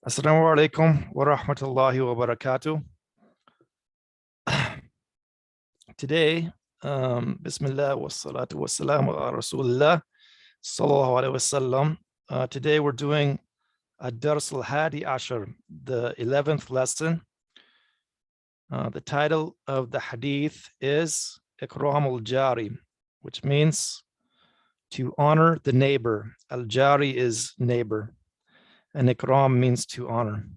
Assalamu alaikum wa rahmatullahi wa barakatuh. Today, Bismillah wa salatu wa salam ala Rasulullah sallallahu alaihi wasallam. Today we're doing a Dars al-Hadi Ashar, the 11th lesson. The title of the hadith is Ikram al-Jari, which means to honor the neighbor. Al-Jari is neighbor, and Ikram means to honor.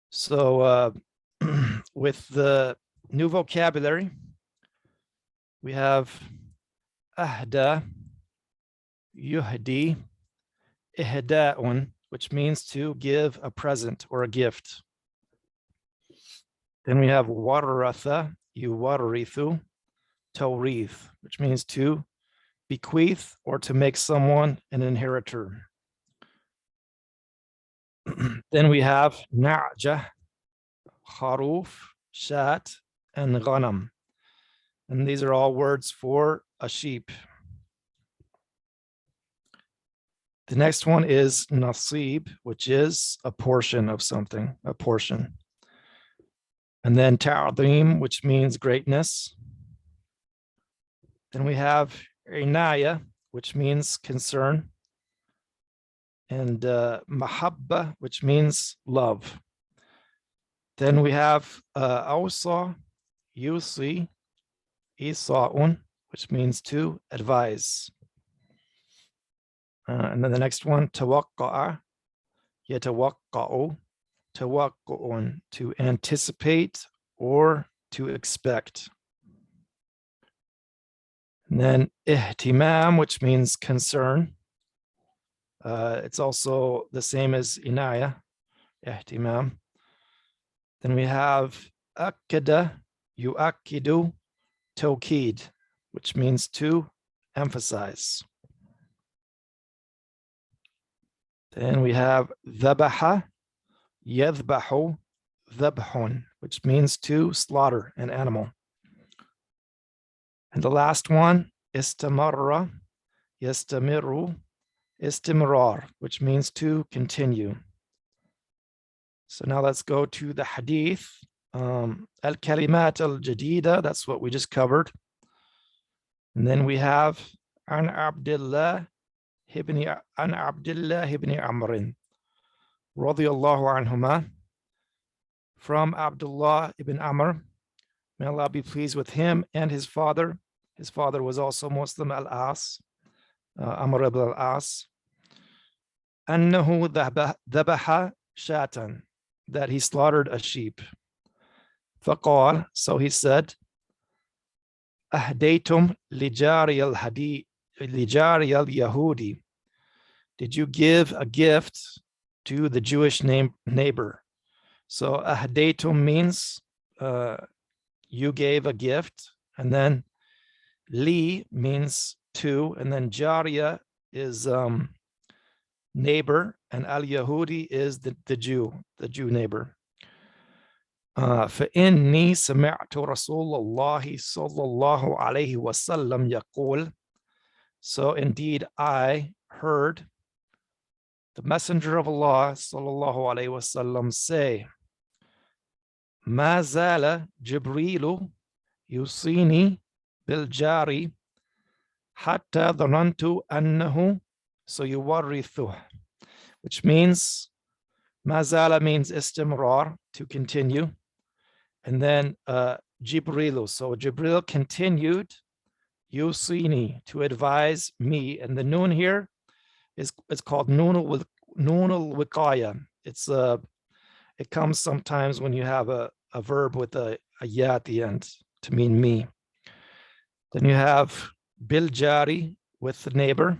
So with the new vocabulary, we have ahda, yuhdi, ihda'un, which means to give a present or a gift. Then we have waratha, yuwarithu, tawrith, which means to bequeath or to make someone an inheritor. Then we have na'jah, kharuf, shat, and ghanam. And these are all words for a sheep. The next one is nasib, which is a portion of something, a portion. And then ta'zim, which means greatness. Then we have inaya, which means concern. And mahabba, which means love. Then we have awsa, yusi, isa'un, which means to advise. And then the next one, tawaqqa'a, yatawaqqa'u, tawaqqu'un, to anticipate or to expect. And then ihtimam, which means concern. It's also the same as inaya, ihtimam. Then we have akkada, yu'akkidu, tawkid, which means to emphasize. Then we have dhabaha, yadhbahu, dhabhun, which means to slaughter an animal. And the last one, istamarra, yastamiru, istimrar, which means to continue. So now let's go to the hadith. Al-kalimat al-jadida, that's what we just covered. And then we have an Abdullah ibn Amr, radiyallahu anhuma, from Abdullah ibn Amr. May Allah be pleased with him and his father. His father was also Muslim, Al-As, Amr ibn Al-As. Annahu dhabaha shatan, that he slaughtered a sheep. Faqal, so he said, Ahdaytum lijari al-Yahudi. Did you give a gift to the Jewish neighbor? So ahdaytum means you gave a gift, and then li means to, and then jariya is neighbor, and al-Yahudi is the Jew neighbor. فإني سمعت رسول الله صلى الله عليه وسلم يقول. So indeed I heard the Messenger of Allah صلى الله عليه وسلم say, ما زال جبريل يوصيني بالجاري حتى ظننت أنه سيورثه, which means mazala means istimrar, to continue, and then Jibrilu, so Jibril continued yusini, to advise me, and the noon here is called noon al-wiqaya. It comes sometimes when you have a verb with a ya at the end to mean me. Then you have bil jari, with the neighbor.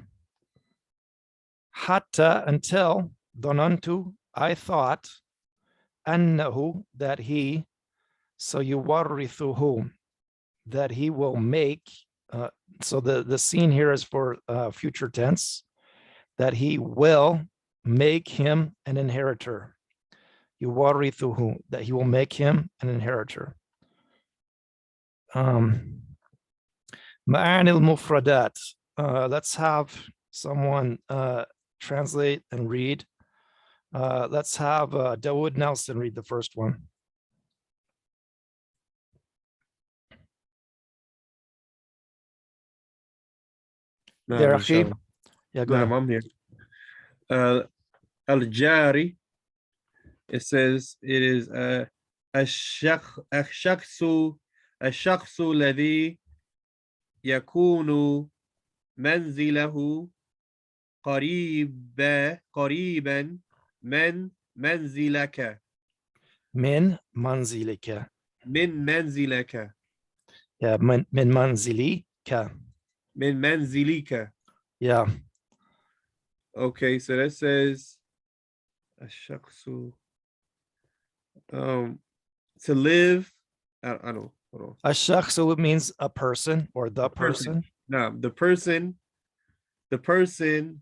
Hatta, until, donantu, I thought, annahu, that he, so yuwarrithuhu, that he will make, so the scene here is for future tense, that he will make him an inheritor. Yuwarrithuhu, that he will make him an inheritor. Ma'anil mufradat. Let's have someone translate and read Let's have Dawood Nelson read the first one. There, Akhib. Yeah, go ahead. I'm here. Al-Jari, it says it is الشخص الذي يكون منزله قريبا من منزلك. من منزلك. من منزلك. Yeah, من منزلك. من منزلك. Yeah. Okay, so that says الشخص to live. I don't. Hold on. الشخص means a person or the person. No, the person that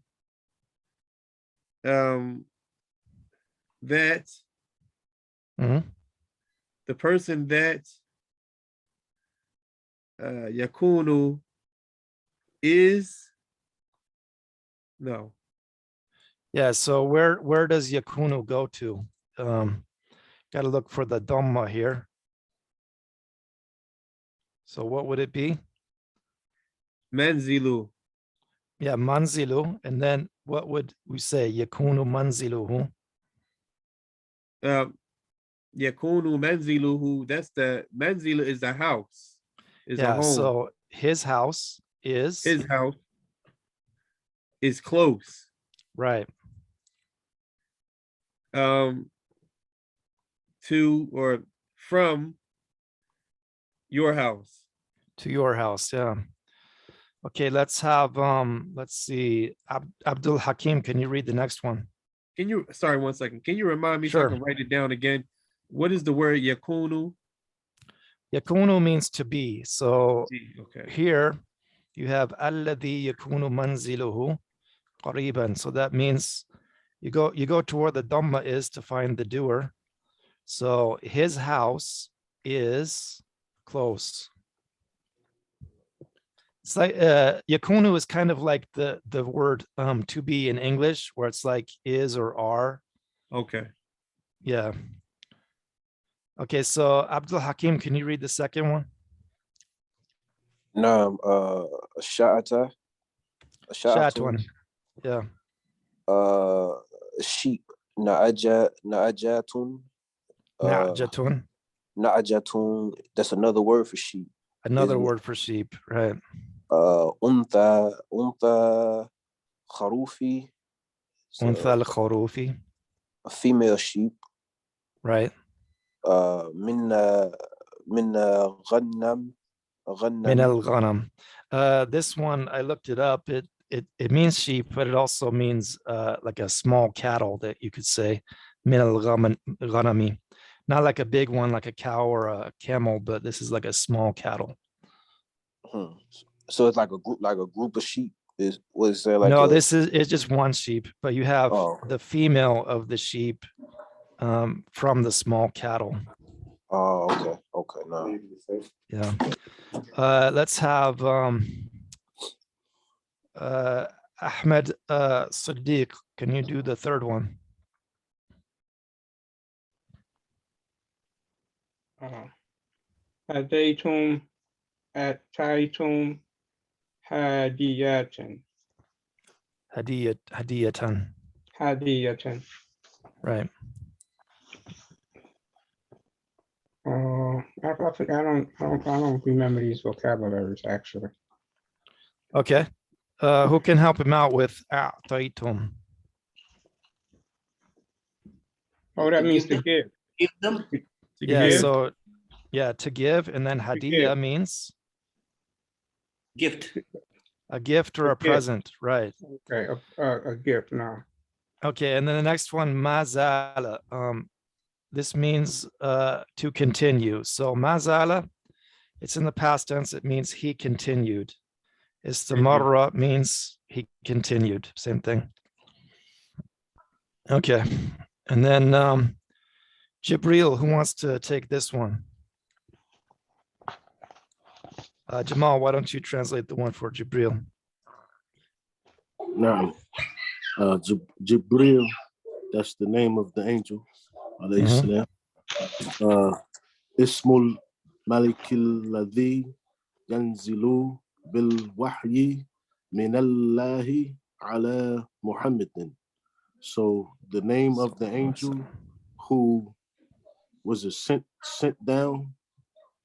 the person that yakunu is no. Yeah, so where does yakunu go to? Got to look for the dhamma here. So what would it be? Manzilu. Yeah, manzilu. And then what would we say? Yakunu manziluhu. Yakunu manziluhu. That's the manzilu is the house. Is a home. So his house is close. Right. To or from your house. To your house, yeah. Okay, let's have let's see. Abdul Hakim, can you read the next one? Can you sorry 1 second? Can you remind me so I can write it down again? What is the word yakunu? Yakunu means to be. So okay. Here you have alladhi yakunu manziluhu qariban. So that means you go to where the dhamma is to find the doer. So his house is close. It's like yakunu is kind of like the word to be in English, where it's like is or are. Okay. Yeah. Okay, so Abdul Hakim, can you read the second one? No, sha'ata. Shatun. Yeah. Sheep. Na'ajatun. Na'jatun. Na'ajatun. That's another word for sheep. Another word for sheep, right? Untha kharufi. Untha al-kharufi. A female sheep. Right. Minna ghanam. Min al-ghanam. This one, I looked it up. It means sheep, but it also means like a small cattle that you could say. Min al-ghanami. Not like a big one, like a cow or a camel, but this is like a small cattle. So it's like a group of sheep. Was there like no? It's just one sheep, but you have the female of the sheep from the small cattle. Oh, okay, no. Yeah. Let's have Ahmed Siddiq. Can you do the third one? Ataytum hadiyatan. Hadiyatan. Right. I don't remember these vocabularies actually. Okay. Who can help him out with a'taytum? Oh, that means to give. Give them. Yeah, so yeah, to give, and then hadiya means gift. A gift or a present, right? Okay, a gift now. Okay, and then the next one, mazala. This means to continue. So mazala, it's in the past tense. It means he continued. Istamarra means he continued. Same thing. Okay, and then Jibril, who wants to take this one? Jamal, why don't you translate the one for Jibril? No, Jibril That's the name of the angel. Alayhi salam. Ismul Malikil Ladhi Yanzilu Bil Wahyi Minallahi ala Muhammadin. So the name of the angel who was sent down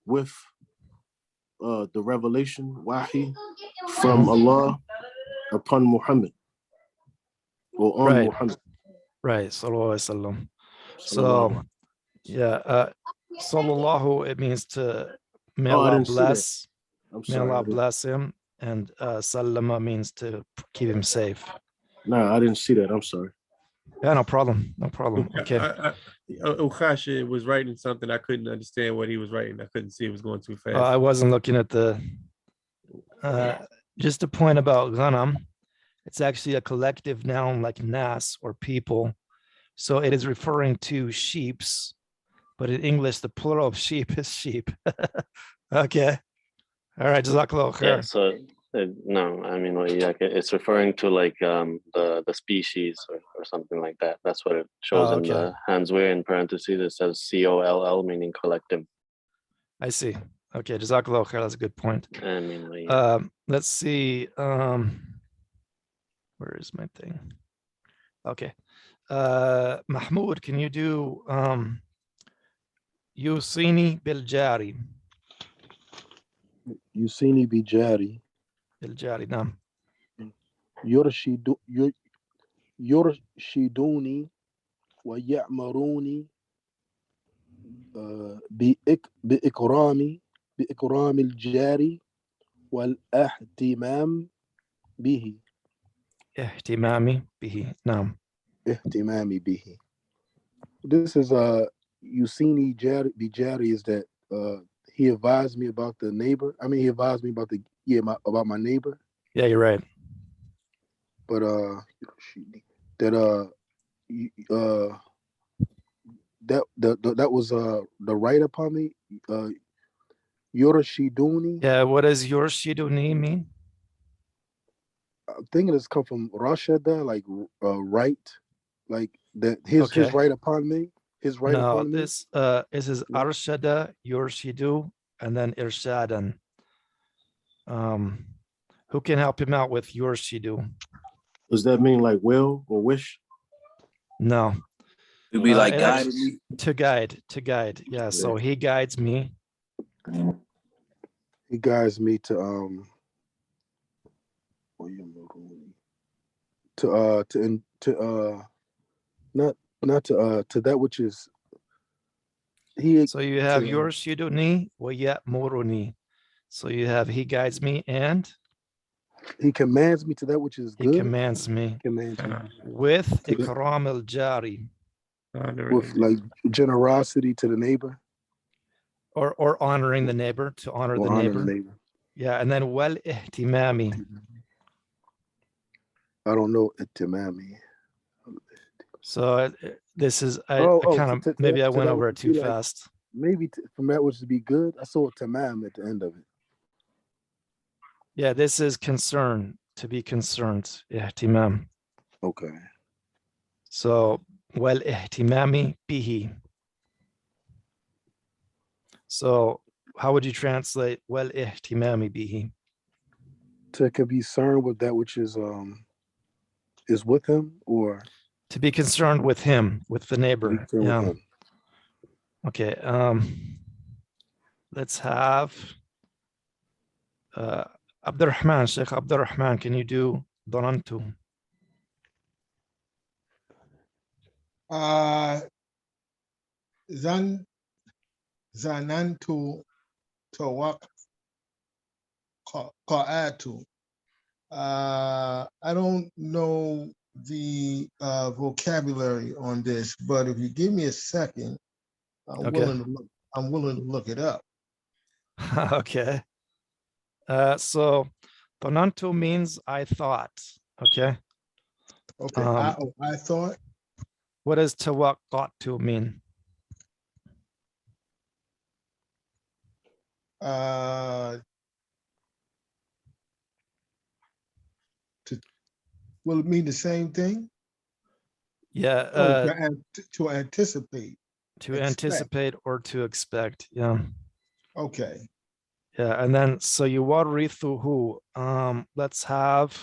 with the revelation Wahi from Allah upon Muhammad or on Right. Muhammad. Right. Sallallahu alaihi wasallam. So Sallallahu. yeah, sallallahu, it means to may Oh, I Allah didn't see that. bless, I'm may sorry. Allah bless him, and sallama means to keep him safe. No, I didn't see that. I'm sorry. Yeah, no problem. No problem. Okay. Ukasha was writing something. I couldn't understand what he was writing. I couldn't see. It was going too fast. I wasn't looking at the just a point about ghanam. It's actually a collective noun like nas or people. So it is referring to sheeps, but in English, the plural of sheep is sheep. Okay. All right. Jazakallah khair. Yeah, so no, I mean, like, yeah, it's referring to like the species or something like that. That's what it shows in the Hanswehr in parentheses. It says COLL, meaning collective. I see. Okay, Jazakallah khair. That's a good point. I mean, like, yeah. Let's see. Where is my thing? Okay. Mahmoud, can you do Yusini Biljari? Yusini Bijari. Biljari, naam. يرشدوني ويأمروني بإكرام الجاري والاهتمام به. اهتمامي به, naam. اهتمامي به. This is Yusini Bijari is that he advised me about the neighbor. I mean, he advised me about about my neighbor. Yeah, you're right. But that was the right upon me. Yorashiduni. Yeah, what does Yorshiduni mean? I'm thinking it's come from Rashada, like right, like that his right upon me. His right upon me. This is Arshada, Yorshidu, and then Irshadan. Who can help him out with Yorshidu? Does that mean like will or wish? No. It'd be like guiding me. To guide. Yeah, so he guides me. He guides me to that which is so you have Yorshiduni wa ya'muruni. So you have he guides me and he commands me to that which is good. He commands me. With ikram al-jari. With like generosity to the neighbor. Or honoring the neighbor, to honor the neighbor. Yeah, and then wal ihtimami. I don't know ihtimami. So this is I went over it too fast. Maybe from that which to be good. I saw tamam at the end of it. Yeah, this is concern, to be concerned. Ihtimam. Okay. So wal ihtimami bihi. So how would you translate wal ihtimami bihi? To be concerned with that which is with him, or to be concerned with him, with the neighbor. Yeah. Okay. Let's have Abdurrahman, Sheikh Abdurrahman, can you do Donantu? Zanantu Qa'atu. I don't know the vocabulary on this, but if you give me a second, I'm willing to look it up. Okay. So Donantu means I thought. Okay. Okay. I thought. What does tawaqqatu mean? Will it mean the same thing? Yeah, Oh, to anticipate. to expect. anticipate or to expect. Yeah. Okay. Yeah, and then so yuwarithuhu. Let's have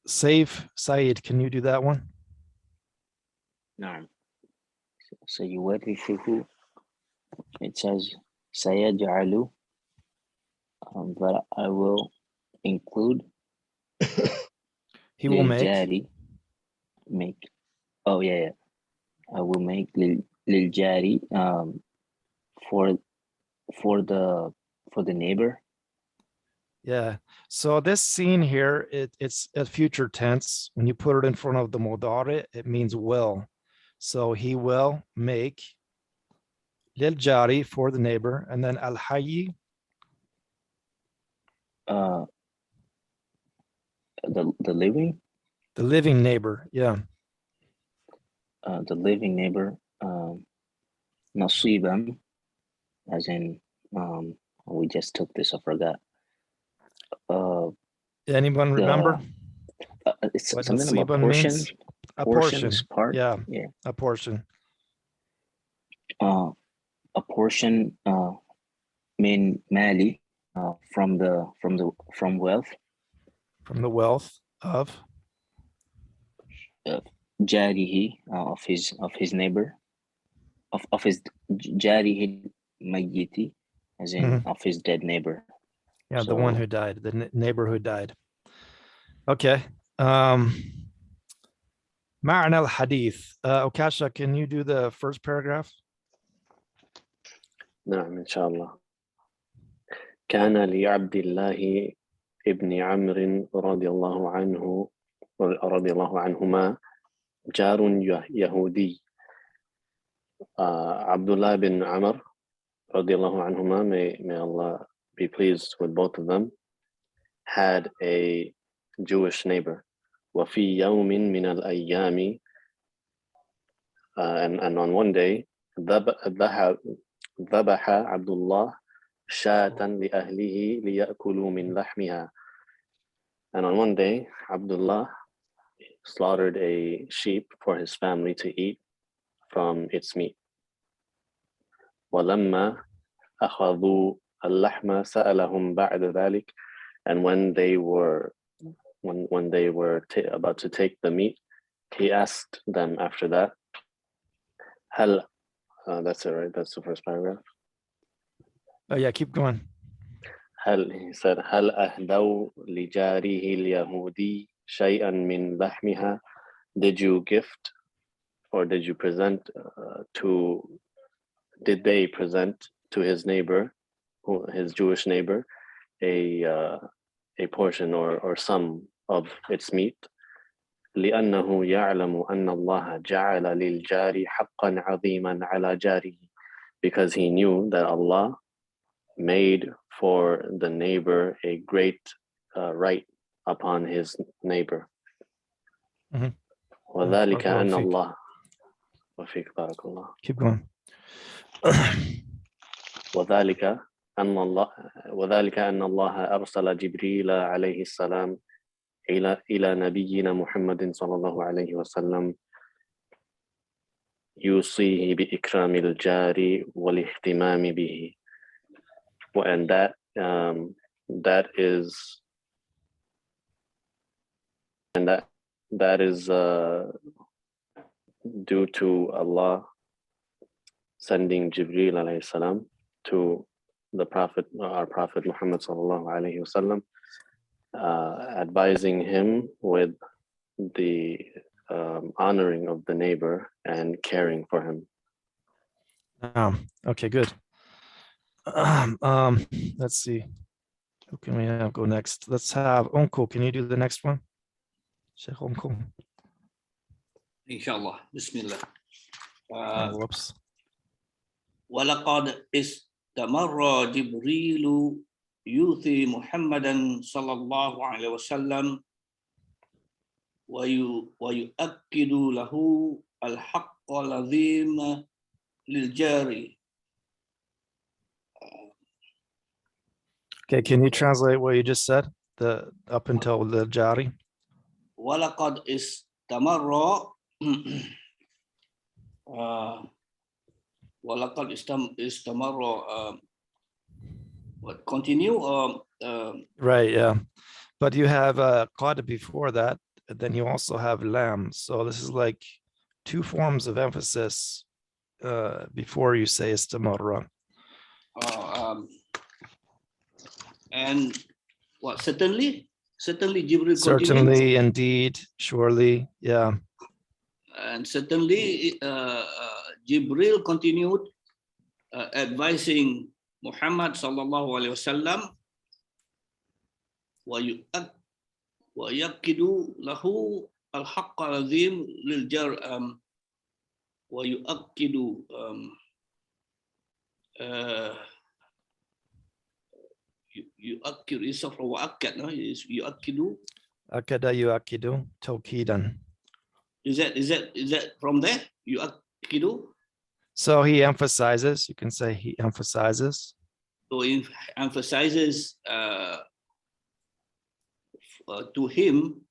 Said, can you do that one? نعم. سيورثه. It says سيجعل, but I will include He will make. للجاري. Make. Oh yeah. I will make للجاري for the neighbor. Yeah. So this scene here, it's a future tense. When you put it in front of the mudari, it means will. So he will make lil jari for the neighbor, and then al hayyi, The living. the living neighbor. Yeah. The living neighbor. نصيبا, as in we just took this, I forgot. Anyone remember? It's What something about nasiban portion. means? A portion. Part. Yeah. Yeah. A portion. A portion min mali, from wealth. From the wealth of Jarihi, of his neighbor, of his jarihi mayyiti, as in of his dead neighbor. Yeah, the one who died, the neighbor who died. Okay. Ma'na al-hadith. Okasha, can you do the first paragraph? نعم إن شاء الله. كان لعبد الله ابن عمرو رضي الله عنهما جار يهودي. Abdullah bin Amr رضي الله عنهما, may Allah be pleased with both of them, had a Jewish neighbor. وفي يوم من الأيام, and on one day, ذبح عبد الله شاة لأهله ليأكلوا من لحمها. And on one day, Abdullah slaughtered a sheep for his family to eat from its meat. وَلَمَّا أَخَذُوا اللَّحْمَ سَأَلَهُمْ بَعْدَ ذَلك. And when they were about to take the meat, he asked them after that, هل, that's it, right? That's the first paragraph. Oh yeah, keep going. He said, هل أهدوا لجاره اليهودي شيئا من لحمها? Did you gift, or did you present did they present to his neighbor, his Jewish neighbor, a portion or some of its meat? لأنه يعلم أن الله جعل للجار حقا عظيما على جاره. Because he knew that Allah made for the neighbor a great right upon his neighbor. وذلك أن الله وفيك بارك الله. Keep going. وذلك أن الله أرسل جبريل عليه السلام إلى نبينا محمد صلى الله عليه وسلم يوصيه بإكرام الجار والاهتمام به. And that is due to Allah sending Jibreel alayhi salam to the Prophet, our Prophet Muhammad sallallahu alayhi wasallam, advising him with the honoring of the neighbor and caring for him. Okay, good. Let's see. Who can we have go next? Let's have Uncle. Can you do the next one? Sheikh Uncle. Inshallah. Bismillah. Whoops. ولقد استمر جبريل يوثي محمدا صلى الله عليه وسلم ويؤكد له الحق العظيم للجار. Okay, can you translate what you just said? The up until the jari. walaqad istamarra walaqad istamarra what continue Right, yeah. But you have qad before that, and then you also have lam. So this is like two forms of emphasis before you say istamarra. and what certainly Jibril Certainly, indeed, surely, yeah. and certainly Jibril continued advising Muhammad sallallahu alaihi wasallam wa yaqidu lahu al-haqq al-azim lil jar wa yuaqidu yuaqidu is of wa'akad, no? Is yuaqidu. Akada yuakidu tawkidan. Is that from there? Yuaqidu. So he emphasizes, you can say he emphasizes. So he emphasizes to him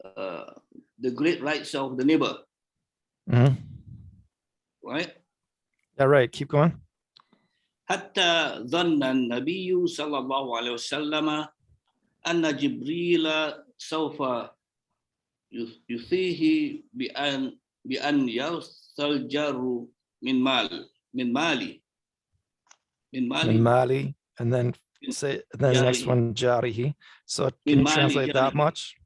the great rights of the neighbor. Mhm. Right? Yeah, right. Keep going. حتى ظن النبي صلى الله عليه وسلم أن جبريل سوف يثيه بأن يرث الجار من مالي And then say the next one jarihi. So can you translate that much?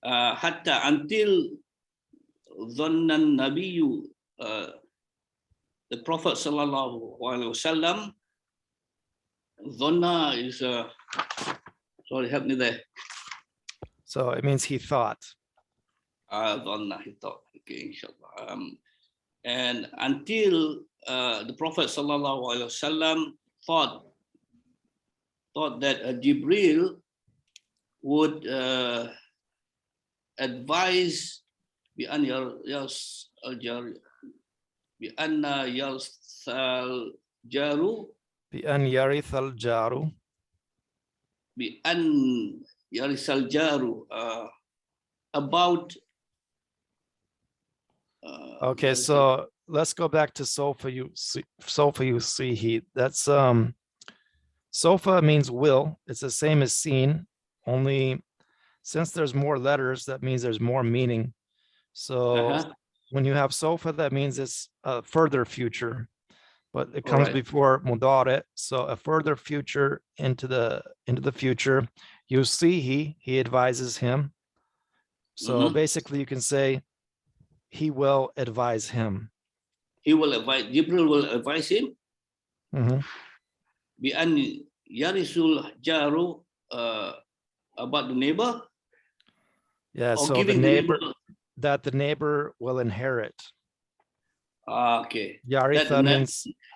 حتى until ظن النبي the Prophet sallallahu alaihi wasallam, dhanna is sorry, help me there. So it means he thought. Dhanna, he thought. Okay, inshallah. And until the Prophet sallallahu alaihi wasallam thought that Jibril would advise بأن يرث الجار بأن يرث الجار بأن يرث الجار بأن يرث الجار about okay, so let's go back to sofa you see he. That's sofa means will. It's the same as seen, only since there's more letters, that means there's more meaning. So when you have sofa, that means it's a further future, but it comes before mudare. So a further future into the future. You see he advises him. So basically you can say he will advise him. He will advise, Jibril will advise him. بأن يرث الجار about the neighbor. Yeah, so the neighbor, that the neighbor will inherit. Okay. Yaritha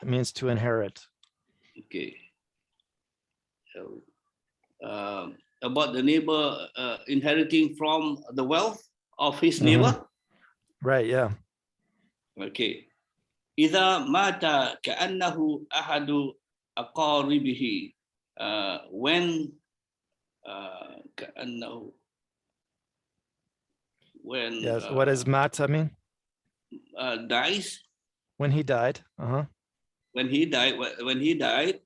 means to inherit. Okay. So, about the neighbor inheriting from the wealth of his neighbor. Right, yeah. Okay. إذا مات كأنه أحد أقاربه when كأنه when yes, what does mata mean? Dies. When he died. When he died.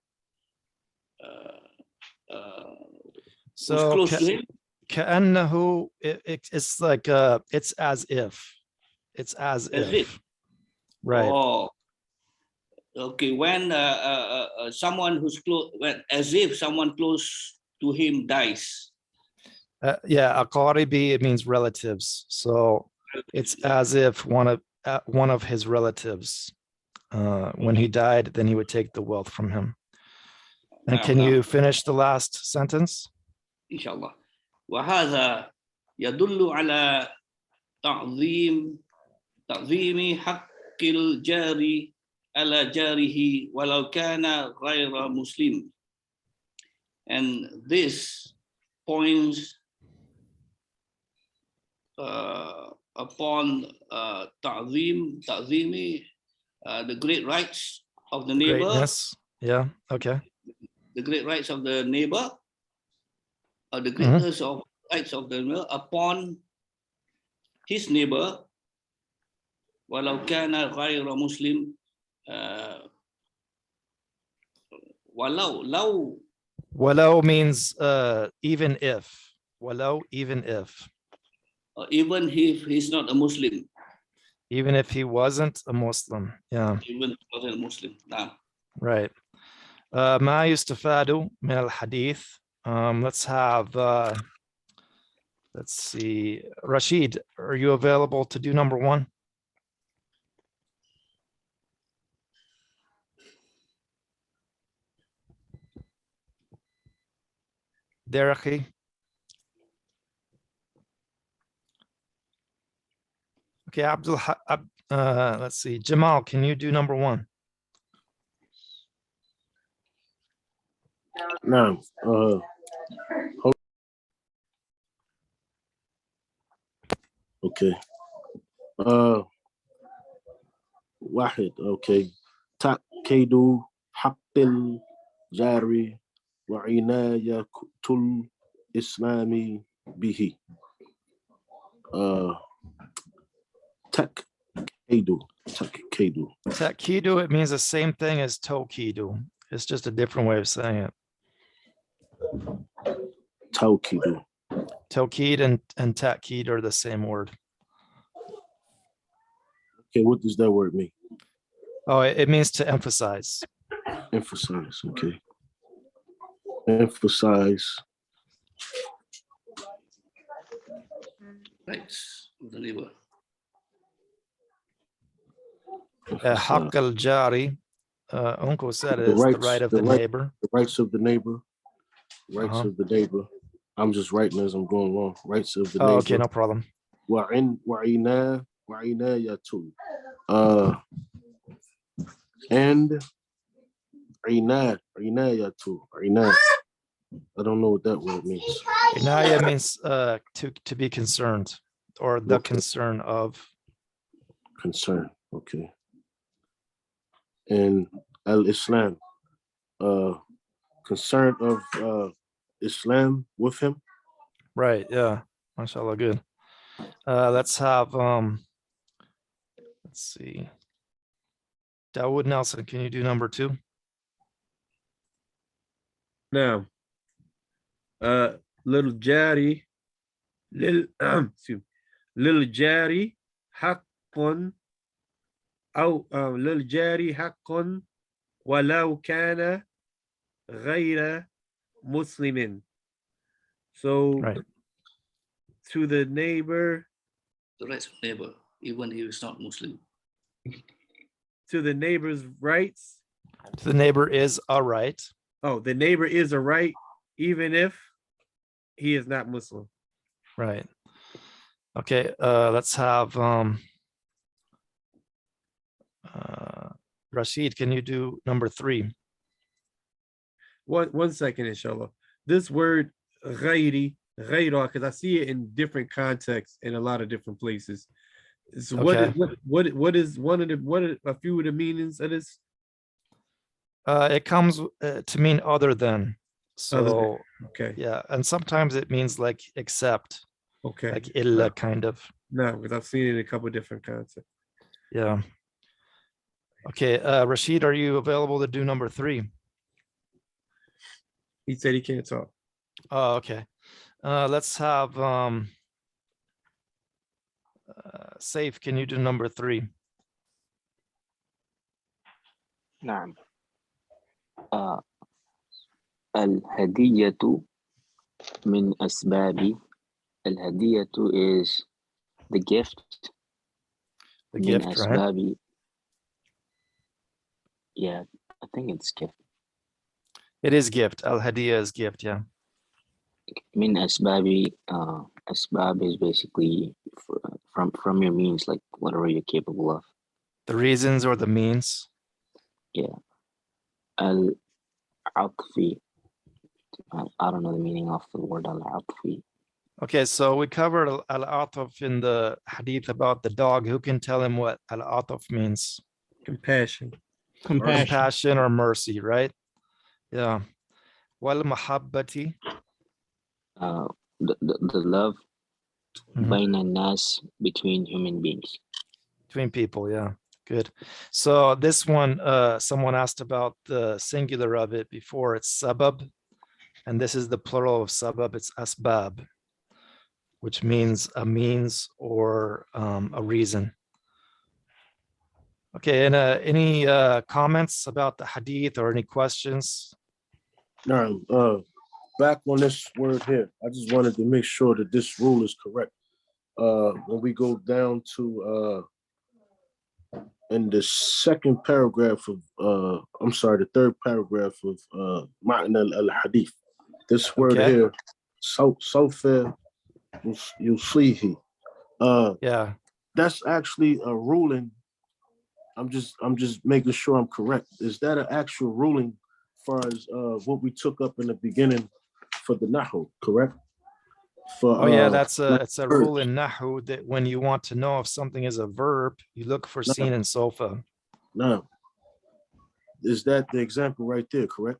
So close to him. كأنه, it's like it's as if. It's as if. Right. Oh. Okay. When someone who's close, as if someone close to him dies. Yeah, aqaribi, it means relatives. So it's as if one of his relatives, when he died, then he would take the wealth from him. And can you finish the last sentence? Inshallah. وهذا يدل على تعظيم حق الجار على جاره ولو كان غير مسلم. And this points upon ta'zimi, the great rights of the neighbor. Greatness. Yeah, okay. The great rights of the neighbor, the greatness of rights of the neighbor upon his neighbor, walau kana ghayra Muslim, walau. Walau means even if. Walau, even if. Even if he's not a Muslim. Even if he wasn't a Muslim. Yeah. Even if he wasn't a Muslim. Nah. Right. ما يستفاد من الحديث. Let's have, let's see, Rashid, are you available to do number 1? Dereki. Okay, let's see, Jamal, can you do number 1? No. Okay. واحد. Okay. تأكيد حق الجاري وعناية الإسلام به. تأكيد. Takidu, it means the same thing as tokidu. It's just a different way of saying it. توكيد. Tokid and takid are the same word. Okay, what does that word mean? Oh, it means to emphasize. Emphasize, okay. Emphasize. Rights of the neighbor. Haqq al-jari, Uncle said it The is the rights- right of the the right- neighbor. The rights of the neighbor. Rights Uh-huh. of the neighbor. I'm just writing as I'm going along. Rights of the Oh, neighbor. okay, no problem. وعناية. And عناية. I don't know what that word means. Inaya means to be concerned, or the Okay. concern of. Concern, okay. And al-Islam, concern of Islam with him. Right, yeah. MashaAllah, good. Let's have, let's see. Dawood Nelson, can you do number 2? Now, little Jari, little Jari, haqqun, little Jari haqqun, walau kana ghayra Muslimin. So, Right. to the neighbor, The rights of neighbor, even if he's not Muslim. to the neighbor's rights. The neighbor is a right. Oh, the neighbor is a right, even if he is not Muslim. Right. Okay, let's have Rashid, can you do number 3? One second, inshallah. This word ghayra, because I see it in different contexts in a lot of different places. So Okay. what is one of the a few of the meanings of this? It comes to mean other than. Other than, So okay. yeah, and sometimes it means like except, Okay. like illa kind of. No, because I've seen it in a couple of different contexts. Yeah. Okay, Rashid, are you available to do number 3? He said he can't talk. Oh, okay. Let's have Saif, can you do number 3? نعم. الهدية من أسباب. الهدية is the gift. The من gift, right? أسباب. Yeah, I think it's gift. It is gift. Al-Hadiya is gift, yeah. من أسباب. أسباب is basically from your means, like whatever you're capable of. The reasons or the means. Yeah. Al-Atfi. I don't know the meaning of the word al-Atfi. Okay, so we covered al-ataf in the hadith about the dog. Who can tell him what al-ataf means? Compassion. Compassion or mercy, right? Yeah. Wal mahabbati. The love Mhm. بين الناس, between human beings. Between people, yeah. Good. So this one, someone asked about the singular of it before. It's sabab, and this is the plural of sabab. It's asbab, which means a means or a reason. Okay, and any comments about the hadith or any questions? Now, back on this word here, I just wanted to make sure that this rule is correct. When we go down to in the second paragraph of the third paragraph of Ma'na al-Hadith, this word Okay. here, Sawfa Yuslihi. Yeah. That's actually a ruling. I'm just making sure I'm correct. Is that an actual ruling as far as what we took up in the beginning for the Nahu, correct? For Oh yeah, it's a verbs. rule in Nahu that when you want to know if something is a verb, you look for sin and sofa. Now, is that the example right there, correct?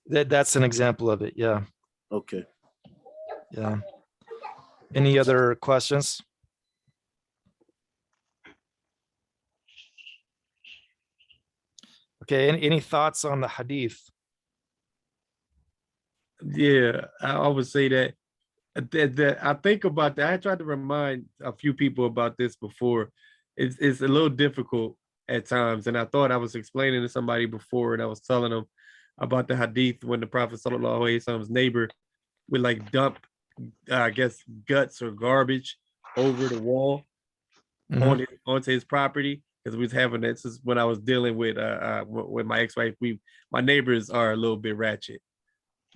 That's an example of it. Yeah. Okay. Yeah. Any other questions? Okay. Any thoughts on the hadith? Yeah, I would say that I think about that. I tried to remind a few people about this before. It's a little difficult at times, and I thought I was explaining to somebody before, and I was telling them about the hadith when the Prophet Sallallahu Alaihi Wasallam's neighbor would like dump, I guess, guts or garbage over the wall onto his property, because we was having this is when I was dealing with my ex-wife. My neighbors are a little bit ratchet.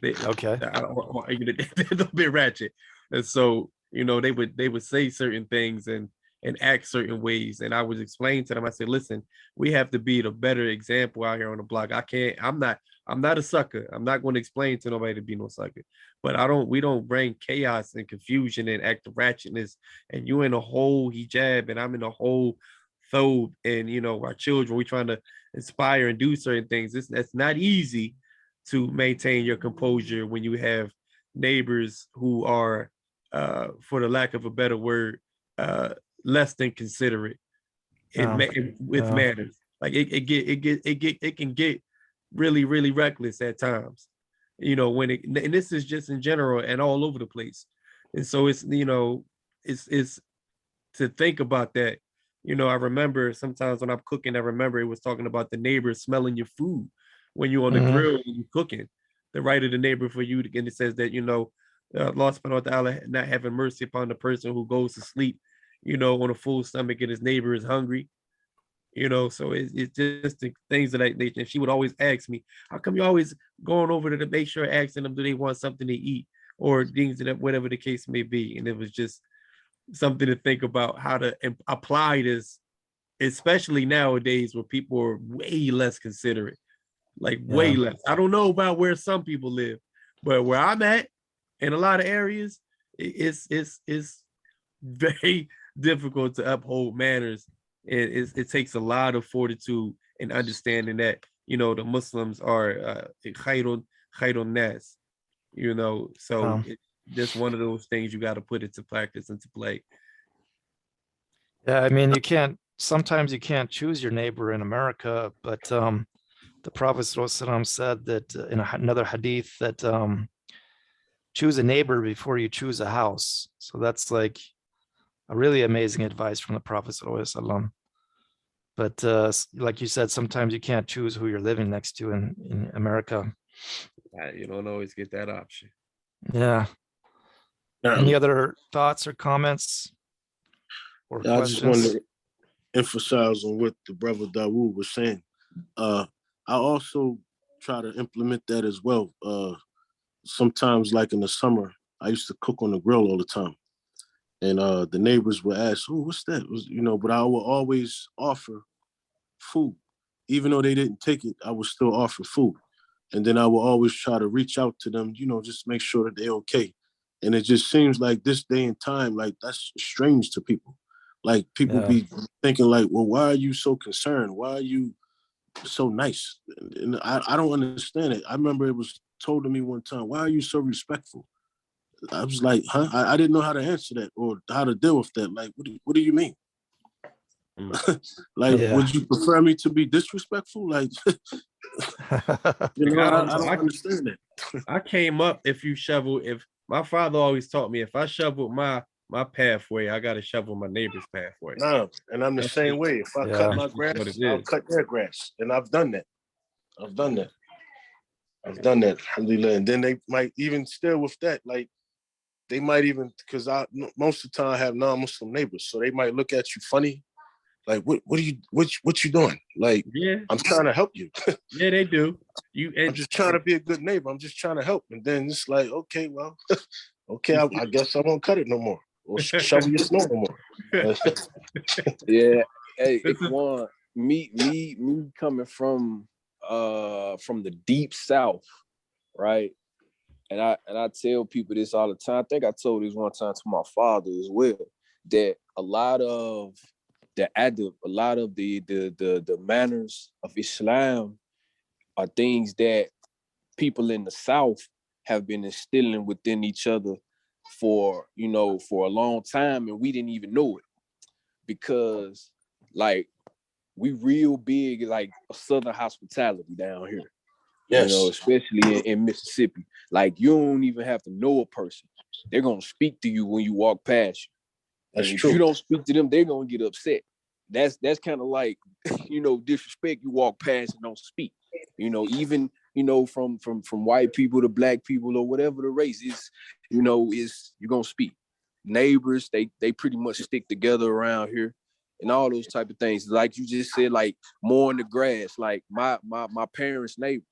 Okay. They're a little bit ratchet, and so they would say certain things and act certain ways, and I was explaining to them. I said, listen, we have to be the better example out here on the block. I'm not a sucker. I'm not going to explain to nobody to be no sucker, but we don't bring chaos and confusion and act of ratchetness, and you in a whole hijab and I'm in a whole thobe, and our children, we trying to inspire and do certain things. That's not easy to maintain your composure when you have neighbors who are, for the lack of a better word, less than considerate with manners. Like it can get really, really reckless at times. And this is just in general and all over the place. And so it's to think about that. I remember sometimes when I'm cooking, I remember it was talking about the neighbors smelling your food when you're on the grill and you're cooking. The right of the neighbor for you, and it says that Allah subhanahu wa ta'ala not having mercy upon the person who goes to sleep on a full stomach and his neighbor is hungry. So it's just the things that and she would always ask me, how come you always going over to make sure, asking them, do they want something to eat, or things that whatever the case may be. And it was just something to think about, how to apply this, especially nowadays where people are way less considerate. Like way less. I don't know about where some people live, but where I'm at, in a lot of areas, it's very difficult to uphold manners. It takes a lot of fortitude and understanding that the Muslims are khairun nas. So it's just one of those things you got to put into practice and to play. Yeah, I mean, sometimes you can't choose your neighbor in America, but the Prophet ﷺ said that in another hadith that choose a neighbor before you choose a house. So that's like a really amazing advice from the Prophet ﷺ. But like you said, sometimes you can't choose who you're living next to in America. You don't always get that option. Yeah. Any other thoughts or comments or I just questions? wanted to emphasize on what the brother Dawood was saying. I also try to implement that as well. Sometimes, like in the summer, I used to cook on the grill all the time. And the neighbors would ask, oh, what's that? But I would always offer food. Even though they didn't take it, I would still offer food. And then I would always try to reach out to them, just make sure that they're okay. And it just seems like this day and time, like that's strange to people. Like people be thinking like, well, why are you so concerned? Why are you so nice? And I don't understand it. I remember it was told to me one time, why are you so respectful? I was like, huh? I didn't know how to answer that or how to deal with that. Like, what do you mean? Like, Yeah. would you prefer me to be disrespectful? Like, you know, I don't understand that. I came up if my father always taught me if I shoveled my pathway, I gotta shovel my neighbor's pathway. No, and I'm the same way. If I cut my grass, I'll cut their grass. And I've done that. Alhamdulillah. And then they might even still with that, like they might even, because most of the time I have non-Muslim neighbors, so they might look at you funny. Like, what you doing? Like, yeah, I'm trying to help you. Yeah, they do. I'm just trying to be a good neighbor. I'm just trying to help. And then it's like, okay, well, okay, I guess I won't cut it no more. Or shovel your snow no more. Yeah. Hey, Ikwan, me coming from the deep South, right? And I tell people this all the time. I think I told this one time to my father as well, that a lot of the adab, a lot of the manners of Islam are things that people in the South have been instilling within each other for a long time, and we didn't even know it, because like we real big like a Southern hospitality down here. Yes. Especially in Mississippi. Like, you don't even have to know a person. They're gonna speak to you when you walk past you. That's and true. If you don't speak to them, they're gonna get upset. That's kind of like, disrespect. You walk past and don't speak. Even from white people to black people or whatever the race is, is you're gonna speak. Neighbors, they pretty much stick together around here, and all those type of things. Like you just said, like mowing the grass. Like my parents' neighbors,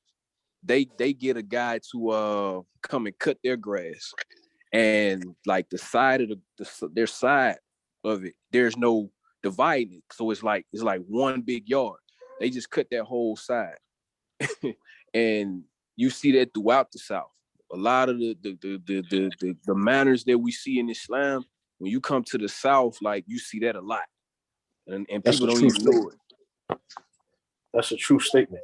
they get a guy to come and cut their grass, and like the side of their side of it, there's no dividing, so it's like one big yard. They just cut that whole side. And you see that throughout the South. A lot of the manners that we see in Islam, when you come to the South, like you see that a lot, and people don't even know it. That's a true statement.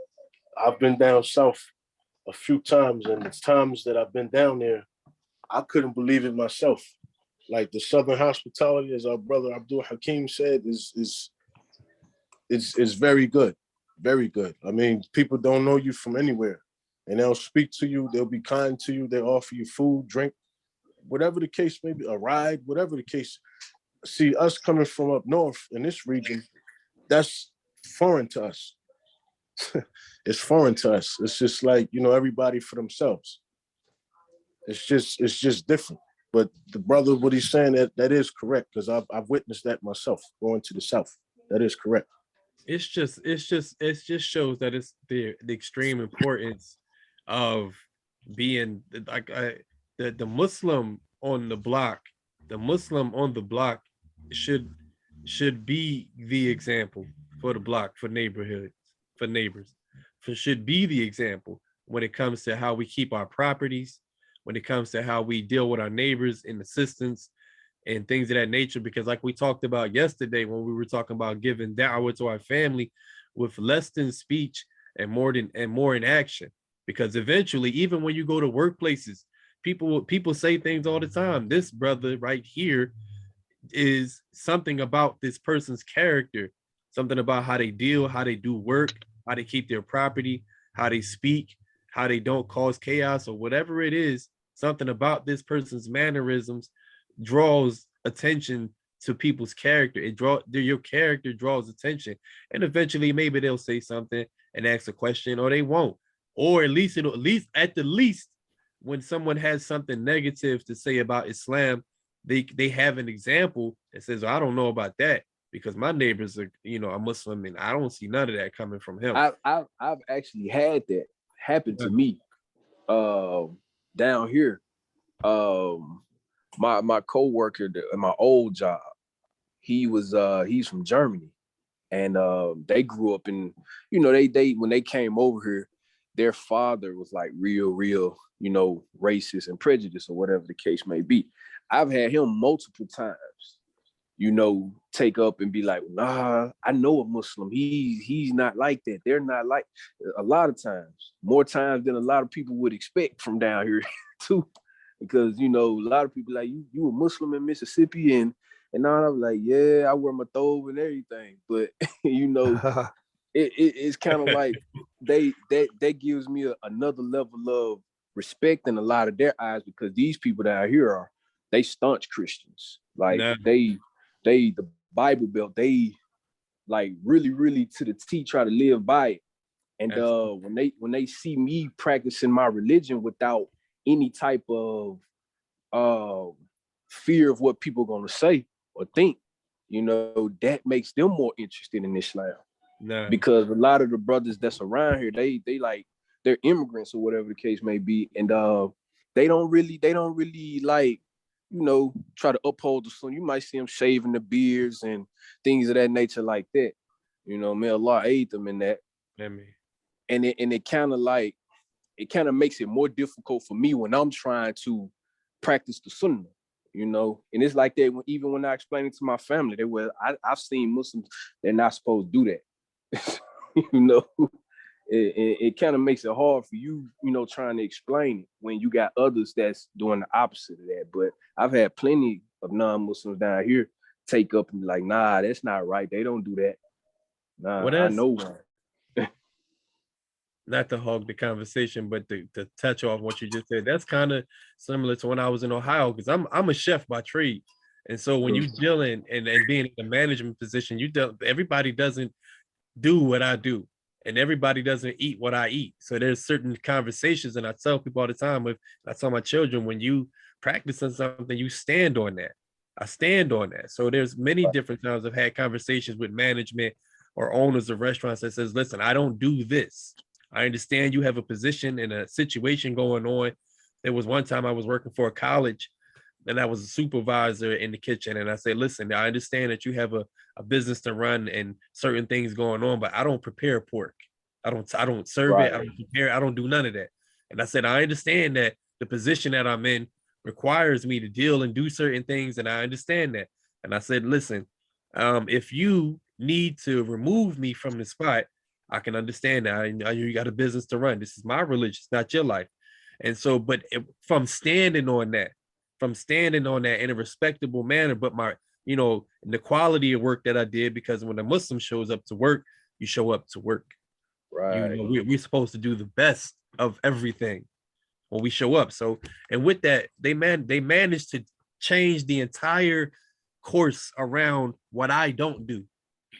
I've been down South a few times, and the times that I've been down there, I couldn't believe it myself. Like the Southern hospitality, as our brother Abdul Hakim said, is very good, very good. I mean, people don't know you from anywhere, and they'll speak to you. They'll be kind to you. They offer you food, drink, whatever the case may be, a ride, whatever the case. See, us coming from up north in this region, that's foreign to us. It's foreign to us. It's just like, everybody for themselves. It's just different. But the brother, what he's saying, that is correct, because I've witnessed that myself going to the South. That is correct. It just shows that it's the extreme importance of being like the Muslim on the block. The Muslim on the block should be the example for the block, for neighborhoods, for neighbors, should be the example when it comes to how we keep our properties, when it comes to how we deal with our neighbors in assistance and things of that nature. Because like we talked about yesterday when we were talking about giving da'wah to our family, with less than speech and more in action. Because eventually, even when you go to workplaces, people say things all the time. This brother right here is something about this person's character, something about how they deal, how they do work, how they keep their property, how they speak, how they don't cause chaos, or whatever it is. Something about this person's mannerisms draws attention to people's character. Your character draws attention, and eventually maybe they'll say something and ask a question, or they won't. Or at the least, when someone has something negative to say about Islam, they have an example that says, I don't know about that, because my neighbors are, a Muslim, and I don't see none of that coming from him. I've actually had that happen to me down here. My coworker at my old job, he's from Germany, and they grew up in, they when they came over here, their father was like real, racist and prejudiced, or whatever the case may be. I've had him multiple times, take up and be like, nah, I know a Muslim. He's not like that. They're not like, a lot of times, more times than a lot of people would expect from down here too. because you know a lot of people like you a Muslim in Mississippi and now I'm like, yeah, I wear my thobe and everything, but you know, it's kind of like that gives me another level of respect in a lot of their eyes, because these people that are here they staunch Christians, like they the Bible Belt, they like really to the T try to live by it. And when they see me practicing my religion without any type of fear of what people are gonna say or think, you know, that makes them more interested in Islam. Because a lot of the brothers that's around here, they like they're immigrants or whatever the case may be, and they don't really like, you know, try to uphold the sunnah. You might see them shaving the beards and things of that nature like that. You know, may Allah aid them in that. Amen. And it kind of makes it more difficult for me when I'm trying to practice the sunnah, you know. And it's like that even when I explain it to my family, I've seen Muslims, they're not supposed to do that. You know, it kind of makes it hard for you, you know, trying to explain it when you got others that's doing the opposite of that. But I've had plenty of non-Muslims down here take up and be like, nah, that's not right. They don't do that. Nah, I know one. Not to hog the conversation, but to touch off what you just said, that's kind of similar to when I was in Ohio, because I'm a chef by trade. And so when you dealing and being in a management position, everybody doesn't do what I do, and everybody doesn't eat what I eat. So there's certain conversations, and I tell people all the time, I tell my children, when you practice on something, you stand on that. I stand on that. So there's many different times I've had conversations with management or owners of restaurants that says, listen, I don't do this. I understand you have a position and a situation going on. There was one time I was working for a college and I was a supervisor in the kitchen. And I said, listen, I understand that you have a business to run and certain things going on, but I don't prepare pork. I don't serve it. I don't prepare. I don't do none of that. And I said, I understand that the position that I'm in requires me to deal and do certain things. And I understand that. And I said, listen, if you need to remove me from the spot, I can understand that. I know you got a business to run. This is my religion, it's not your life. And so, but from standing on that in a respectable manner, but you know, the quality of work that I did, because when a Muslim shows up to work, you show up to work. Right. You know, we're supposed to do the best of everything when we show up. So, and with that, they managed to change the entire course around what I don't do.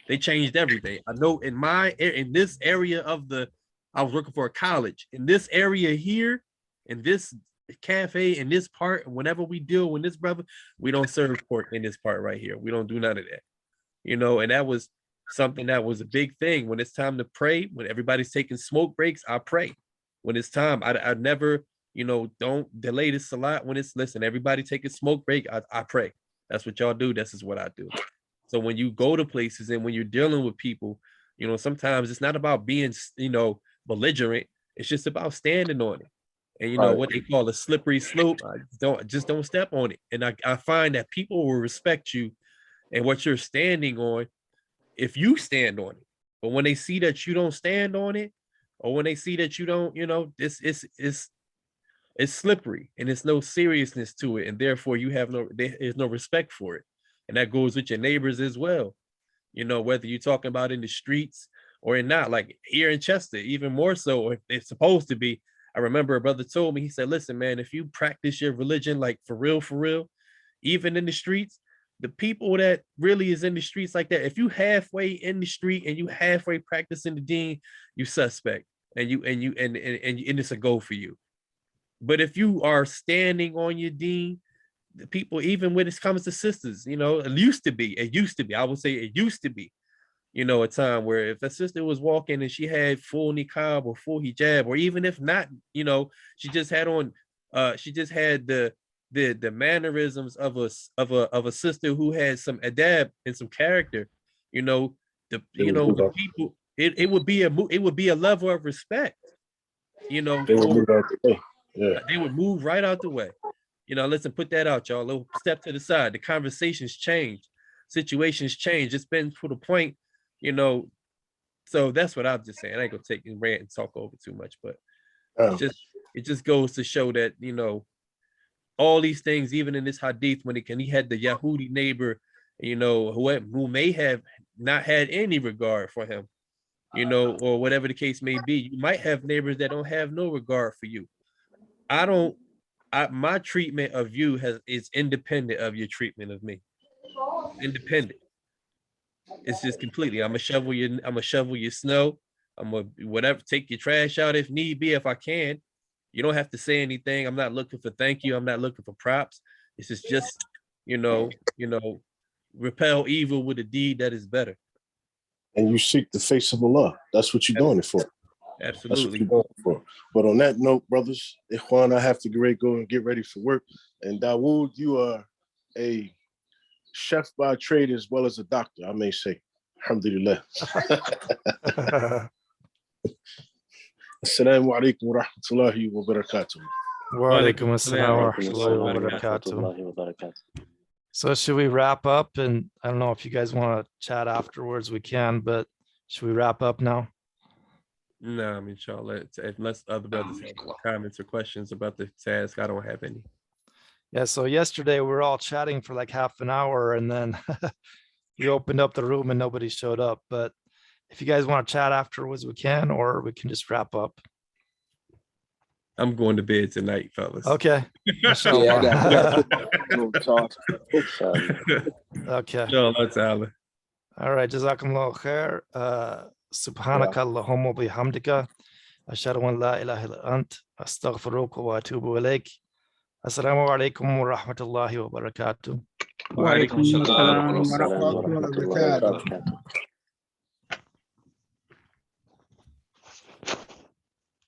They changed everything. I know in this area I was working for a college. In this area here, in this cafe, in this part, whenever we deal with this brother, we don't serve pork in this part right here. We don't do none of that. You know, and that was something that was a big thing. When it's time to pray, when everybody's taking smoke breaks, I pray. When it's time, I never, you know, don't delay this a lot. When it's, listen, everybody take a smoke break, I pray. That's what y'all do. This is what I do. So when you go to places and when you're dealing with people, you know, sometimes it's not about being, you know, belligerent. It's just about standing on it. And you know what they call a slippery slope. Don't step on it. And I find that people will respect you and what you're standing on if you stand on it. But when they see that you don't stand on it, or when they see that you don't, you know, it's slippery and there's no seriousness to it, and therefore there's no respect for it. And that goes with your neighbors as well. You know, whether you're talking about in the streets or not, like here in Chester, even more so, or if it's supposed to be. I remember a brother told me, he said, listen, man, if you practice your religion, like for real, even in the streets, the people that really is in the streets like that, if you halfway in the street and you halfway practicing the deen, you suspect, and it's a go for you. But if you are standing on your deen, the people, even when it comes to sisters, you know, it used to be, I would say it used to be, you know, a time where if a sister was walking and she had full niqab or full hijab, or even if not, you know, she just had on, she just had the mannerisms of a sister who had some adab and some character, you know, the people, it would be a level of respect, you know. They would move out the way. Yeah. They would move right out the way. You know, listen, put that out, y'all. A little step to the side. The conversations change, situations change. It's been to the point, you know. So that's what I'm just saying. I ain't gonna take and rant and talk over too much, but it just goes to show that, you know, all these things, even in this hadith, when he had the Yahudi neighbor, you know, who may have not had any regard for him, you know, or whatever the case may be. You might have neighbors that don't have no regard for you. My treatment of you is independent of your treatment of me. Independent. It's just completely. I'm gonna shovel your snow. I'm gonna whatever, take your trash out if need be, if I can. You don't have to say anything. I'm not looking for thank you. I'm not looking for props. This is just, you know, repel evil with a deed that is better. And you seek the face of Allah. That's what you're doing it for. That's what Absolutely. you're doing it for. But on that note, brothers, Ikhwan, I have to go and get ready for work. And Dawood, you are a chef by trade as well as a doctor, I may say. Alhamdulillah. Assalamu alaikum wa rahmatullahi wa barakatuh. Wa alaikum assalam wa rahmatullahi wa barakatuh. So should we wrap up? And I don't know if you guys want to chat afterwards, we can, but should we wrap up now? No, I mean, inshallah, unless other brothers have comments or questions about the task, I don't have any. Yeah, so yesterday we were all chatting for like half an hour and then we opened up the room and nobody showed up. But if you guys want to chat afterwards, we can, or we can just wrap up. I'm going to bed tonight, fellas. Okay. Yeah, I got no talk. Okay. Inshallah ta'ala. All right. Jazakumullah khair. Subhanaka Allahumma bihamdika. Ashhadu an la ilaha illa ant. Astaghfiruka wa atubu ilayk. Assalamu alaikum wa rahmatullahi wa barakatuh. Wa alaikum assalam wa Wa rahmatullahi wa barakatuh.